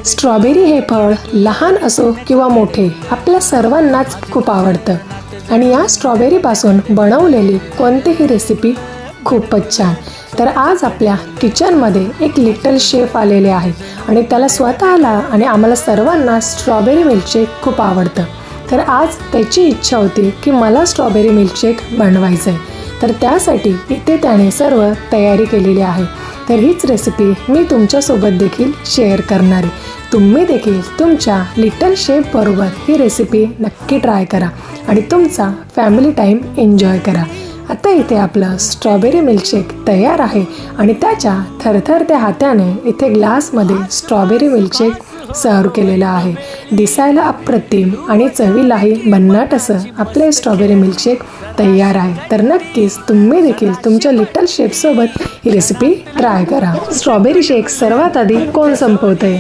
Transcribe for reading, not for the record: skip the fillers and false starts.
Strawberry हे फळ लहान असो किंवा मोठे आपल्या सर्वांनाच खूप आवडतं आणि या स्ट्रॉबेरीपासून बनवलेली कोणतीही रेसिपी खूपच छान. तर आज आपल्या किचनमध्ये एक लिटल शेफ आलेले आहे आणि त्याला स्वतःला आणि आम्हाला सर्वांना स्ट्रॉबेरी मिल्कशेक खूप आवडतं. तर आज त्याची इच्छा होती की मला स्ट्रॉबेरी मिल्कशेक बनवायचं आहे. तर त्यासाठी इथे त्याने सर्व तयारी केलेली आहे. तर हीच रेसिपी मी तुमच्यासोबत देखील शेअर करणार आहे. तुम्ही देखील तुमच्या लिटल शेफबरोबर ही रेसिपी नक्की ट्राय करा आणि तुमचा फॅमिली टाईम एन्जॉय करा. आता इथे आपलं स्ट्रॉबेरी मिल्कशेक तयार आहे आणि त्याच्या थरथरत्या हाताने इथे ग्लासमध्ये स्ट्रॉबेरी मिल्कशेक सर्व केलेलं आहे. दिसायला अप्रतिम आणि चवीलाही भन्नाट असं आपले स्ट्रॉबेरी मिल्कशेक तयार आहे. तर नक्कीच तुम्ही देखील तुमच्या लिटल शेफसोबत ही रेसिपी ट्राय करा. स्ट्रॉबेरी शेक सर्वात आधी कोण संपवतंय?